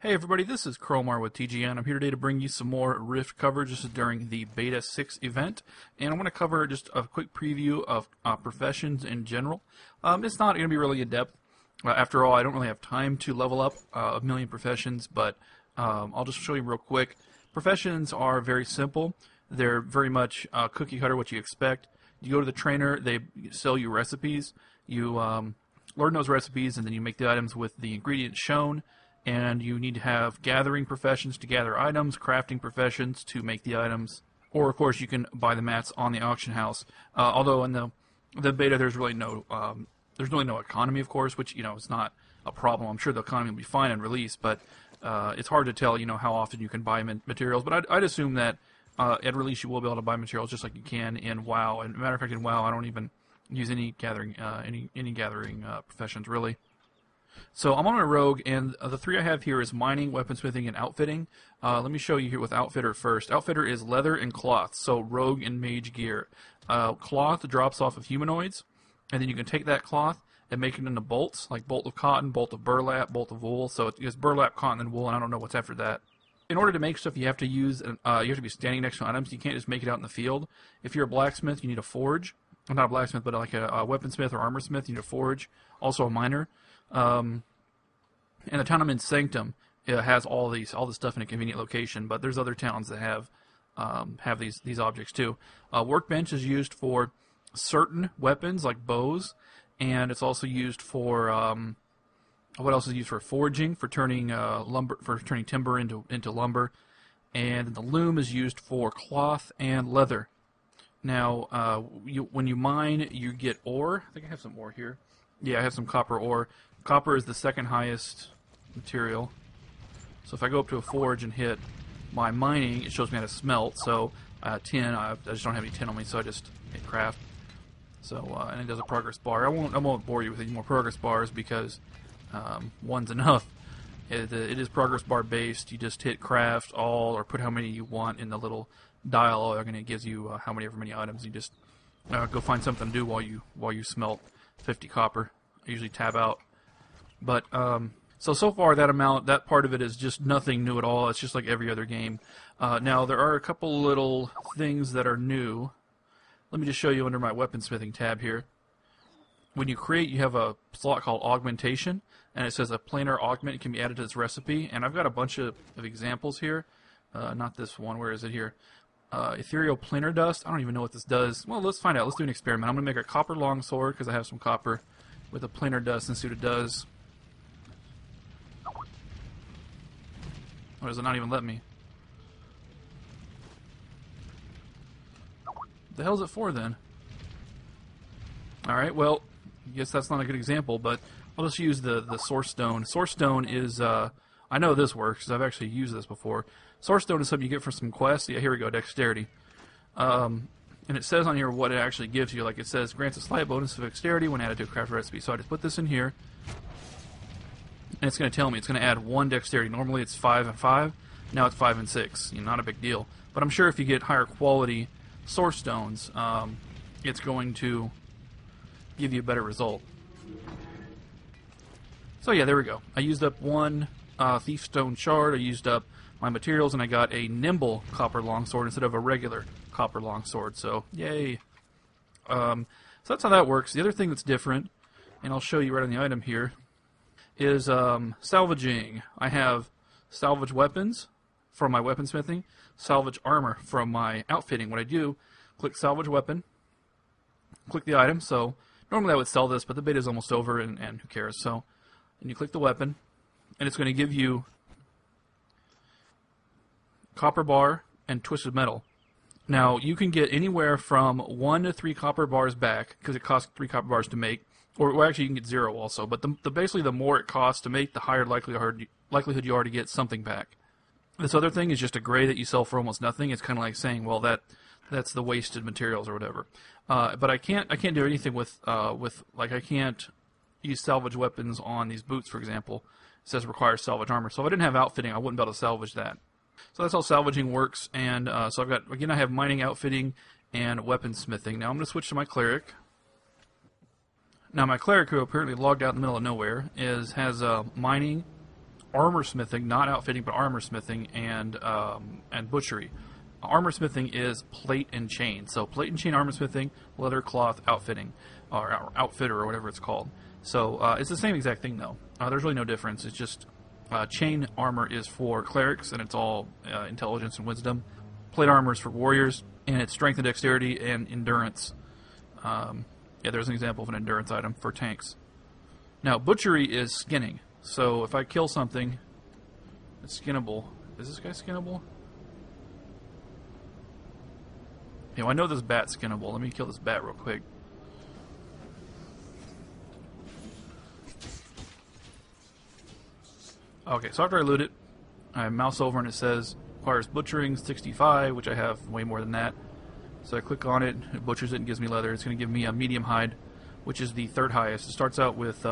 Hey everybody, this is Cromar with TGN. I'm here today to bring you some more Rift coverage. This is during the Beta 6 event, and I'm going to cover just a quick preview of professions in general. It's not going to be really in-depth. After all, I don't really have time to level up a million professions, but I'll just show you real quick. Professions are very simple. They're very much cookie cutter, what you expect. You go to the trainer, they sell you recipes. You learn those recipes, and then you make the items with the ingredients shown. And you need to have gathering professions to gather items, crafting professions to make the items, or of course you can buy the mats on the auction house. Although in the beta there's really no economy, of course, which is not a problem. I'm sure the economy will be fine in release, but it's hard to tell how often you can buy materials. But I'd assume that at release you will be able to buy materials just like you can in WoW. And matter of fact, in WoW I don't even use any gathering professions really. So I'm on a rogue, and the three I have here is mining, weaponsmithing, and outfitting. Let me show you here with outfitter first. Outfitter is leather and cloth, so rogue and mage gear. Cloth drops off of humanoids, and then you can take that cloth and make it into bolts, like bolt of cotton, bolt of burlap, bolt of wool. So it's burlap, cotton, and wool, and I don't know what's after that. In order to make stuff, you have to use you have to be standing next to items. You can't just make it out in the field. If you're a blacksmith, you need a forge. Well, not a blacksmith, but like a weaponsmith or armorsmith, you need a forge. Also a miner. And the town I'm in, Sanctum, has all this stuff in a convenient location, but there's other towns that have these objects too. Workbench is used for certain weapons like bows, and it's also used for what else is used for forging, for turning turning timber into lumber, and the loom is used for cloth and leather. Now, when you mine, you get ore. I think I have some ore here. Yeah, I have some copper ore. Copper is the second highest material. So if I go up to a forge and hit my mining, it shows me how to smelt. So tin, I just don't have any tin on me, so I just hit craft. So and it does a progress bar. I won't bore you with any more progress bars because one's enough. It is progress bar based. You just hit craft all, or put how many you want in the little dialogue, and it gives you however many items. You just go find something to do while you smelt 50 copper. I usually tab out. But so far that part of it is just nothing new at all. It's just like every other game. Now there are a couple little things that are new. Let me just show you under my weaponsmithing tab here. When you create, you have a slot called augmentation, and it says a planar augment can be added to this recipe. And I've got a bunch of examples here. Not this one. Where is it here? Ethereal planar dust. I don't even know what this does. Well, let's find out. Let's do an experiment. I'm going to make a copper longsword because I have some copper with a planar dust and see what it does. Or does it not even let me? What the hell is it for then? Alright, well, I guess that's not a good example, but I'll just use the source stone. Source stone is, I know this works because I've actually used this before. Source stone is something you get from some quests. Yeah, here we go, dexterity. And it says on here what it actually gives you. Like it says, grants a slight bonus of dexterity when added to a craft recipe. So I just put this in here. And it's going to tell me it's going to add 1 dexterity. Normally it's 5 and 5. Now it's 5 and 6. Not a big deal. But I'm sure if you get higher quality source stones, it's going to give you a better result. So yeah, there we go. I used up 1 thief stone shard. I used up my materials, and I got a nimble copper longsword instead of a regular copper longsword. So yay! So that's how that works. The other thing that's different, and I'll show you right on the item here, is salvaging. I have salvage weapons from my weaponsmithing, salvage armor from my outfitting. What I do, click salvage weapon, click the item. So normally I would sell this, but the beta is almost over, and who cares? So, and you click the weapon, and it's going to give you copper bar and twisted metal. Now you can get anywhere from 1 to 3 copper bars back because it costs 3 copper bars to make. Or actually, you can get 0 also. But basically, the more it costs to make, the higher likelihood you are to get something back. This other thing is just a gray that you sell for almost nothing. It's kind of like saying, well, that's the wasted materials or whatever. But I can't do anything with like I can't use salvage weapons on these boots, for example. It says requires salvage armor. So if I didn't have outfitting, I wouldn't be able to salvage that. So that's how salvaging works. And so I have mining, outfitting, and weaponsmithing. Now I'm going to switch to my cleric. Now my cleric, who apparently logged out in the middle of nowhere, has mining, armor smithing, not outfitting, but armor smithing, and butchery. Armor smithing is plate and chain. So plate and chain armor smithing, leather, cloth, outfitting, or outfitter, or whatever it's called. So it's the same exact thing, though. There's really no difference. It's just chain armor is for clerics, and it's all intelligence and wisdom. Plate armor is for warriors, and it's strength and dexterity and endurance. Yeah, there's an example of an endurance item for tanks. Now, butchery is skinning. So if I kill something, it's skinnable. Is this guy skinnable? You know, I know this bat's skinnable. Let me kill this bat real quick. Okay, so after I loot it, I mouse over and it says requires butchering 65, which I have way more than that. So I click on it, it butchers it and gives me leather. It's going to give me a medium hide, which is the third highest. It starts out with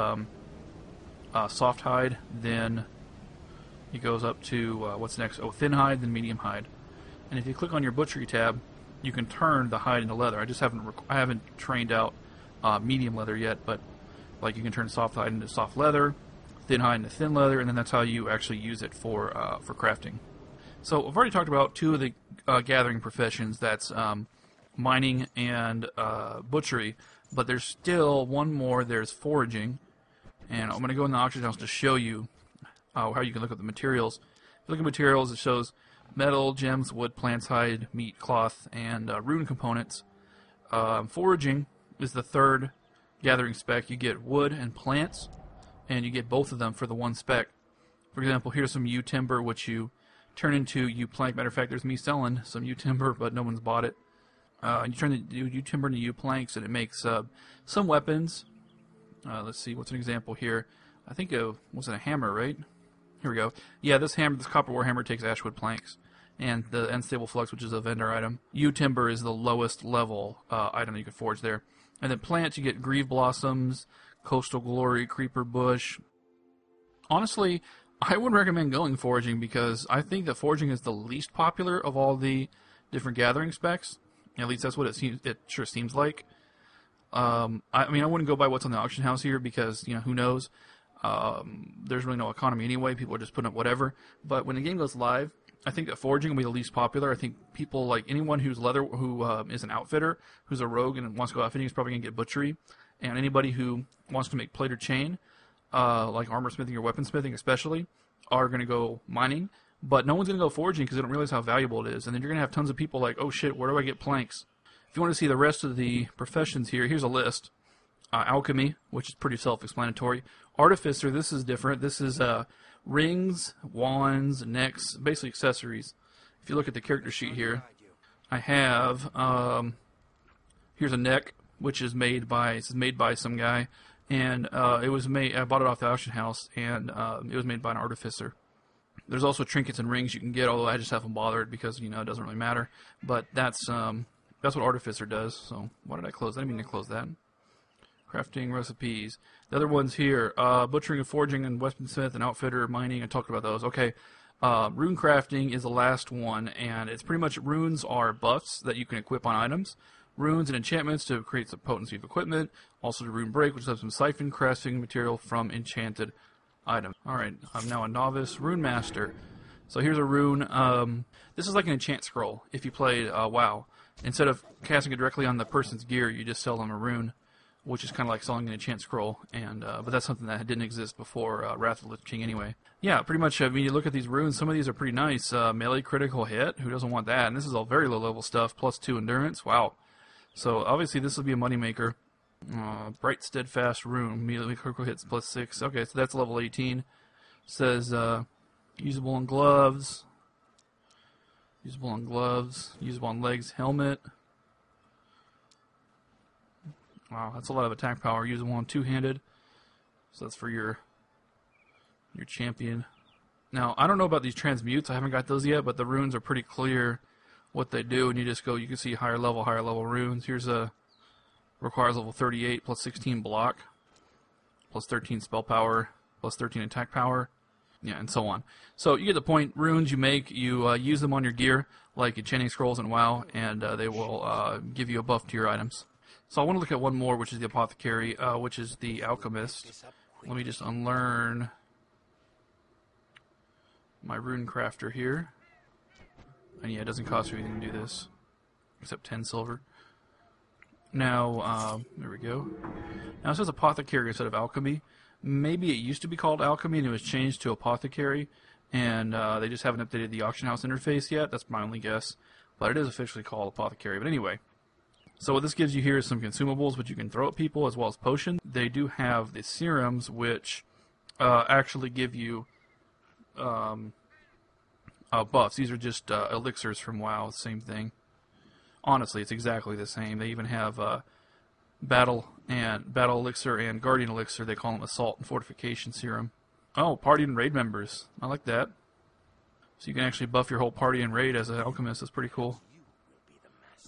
soft hide, then it goes up to what's next? Oh, thin hide, then medium hide. And if you click on your butchery tab, you can turn the hide into leather. I haven't trained out medium leather yet, but like you can turn soft hide into soft leather, thin hide into thin leather, and then that's how you actually use it for crafting. So I've already talked about two of the gathering professions. That's mining and butchery, but there's still one more. There's foraging, and I'm going to go in the auction house to show you how you can look at the materials. If you look at materials, it shows metal, gems, wood, plants, hide, meat, cloth, and rune components. Foraging is the third gathering spec. You get wood and plants, and you get both of them for the one spec. For example, here's some yew timber, which you turn into yew plank. Matter of fact, there's me selling some yew timber, but no one's bought it. You turn the yew timber into yew planks, and it makes some weapons. Let's see, what's an example here? I think was it a hammer, right? Here we go. Yeah, this hammer, this copper warhammer takes ashwood planks, and the unstable flux, which is a vendor item. Yew timber is the lowest level item that you can forge there. And then plants, you get grieve blossoms, coastal glory, creeper bush. Honestly, I would recommend going foraging because I think that foraging is the least popular of all the different gathering specs. At least that's what it seems. It sure seems like. I mean, I wouldn't go by what's on the auction house here because who knows. There's really no economy anyway. People are just putting up whatever. But when the game goes live, I think that foraging will be the least popular. I think people like anyone who's leather, who is an outfitter, who's a rogue and wants to go outfitting is probably going to get butchery. And anybody who wants to make plate or chain, like armor smithing or weaponsmithing especially, are going to go mining. But no one's going to go foraging because they don't realize how valuable it is. And then you're going to have tons of people like, oh shit, where do I get planks? If you want to see the rest of the professions here, here's a list. Alchemy, which is pretty self-explanatory. Artificer, this is different. This is rings, wands, necks, basically accessories. If you look at the character sheet here, I have, here's a neck, which is made by some guy, and it was made. I bought it off the auction house, and it was made by an artificer. There's also trinkets and rings you can get, although I just haven't bothered because it doesn't really matter. But that's what artificer does. So why did I close that? I didn't mean to close that. Crafting recipes. The other ones here, butchering and foraging and weaponsmith and outfitter, mining. I talked about those. Okay. Rune crafting is the last one, and it's pretty much runes are buffs that you can equip on items. Runes and enchantments to create some potency of equipment. Also the rune break, which has some siphon crafting material from enchanted items. Alright, I'm now a novice rune master. So here's a rune. This is like an enchant scroll if you played WoW. Instead of casting it directly on the person's gear, you just sell them a rune, which is kind of like selling an enchant scroll. And but that's something that didn't exist before Wrath of the Lich King anyway. Yeah, pretty much, I mean, you look at these runes, some of these are pretty nice. Melee critical hit, who doesn't want that? And this is all very low level stuff, plus 2 endurance, wow. So obviously this will be a moneymaker. Bright Steadfast Rune, melee critical hits plus 6. Okay, so that's level 18. Says usable on gloves, usable on legs, helmet. Wow, that's a lot of attack power. Usable on two-handed. So that's for your champion. Now, I don't know about these transmutes. I haven't got those yet, but the runes are pretty clear what they do, and you just go, you can see higher level runes. Here's a requires level 38 plus 16 block, plus 13 spell power, plus 13 attack power, yeah, and so on. So you get the point. Runes you make, you use them on your gear, like enchanting scrolls in WoW, and they will give you a buff to your items. So I want to look at one more, which is the Apothecary, which is the Alchemist. Let me just unlearn my Runecrafter here. And yeah, it doesn't cost you anything to do this, except 10 silver. Now, there we go. Now it says Apothecary instead of Alchemy. Maybe it used to be called Alchemy and it was changed to Apothecary, and they just haven't updated the auction house interface yet. That's my only guess. But it is officially called Apothecary. But anyway, so what this gives you here is some consumables which you can throw at people, as well as potions. They do have the serums, which actually give you buffs. These are just elixirs from WoW, same thing. Honestly, it's exactly the same. They even have battle elixir and guardian elixir. They call them assault and fortification serum. Oh, party and raid members. I like that. So you can actually buff your whole party and raid as an alchemist. That's pretty cool.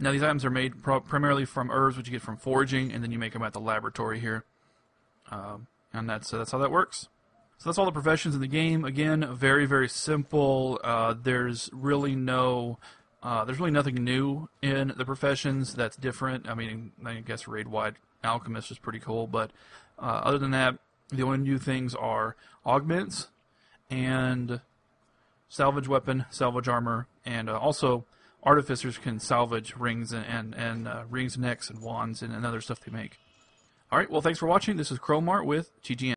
Now these items are made primarily from herbs, which you get from foraging, and then you make them at the laboratory here. And that's how that works. So that's all the professions in the game. Again, very, very simple. There's really nothing new in the professions that's different. I mean, I guess raid-wide alchemist is pretty cool, but other than that, the only new things are augments and salvage weapon, salvage armor, and also artificers can salvage rings and rings, necks, and wands and other stuff they make. All right, well, thanks for watching. This is Cromar with GGN.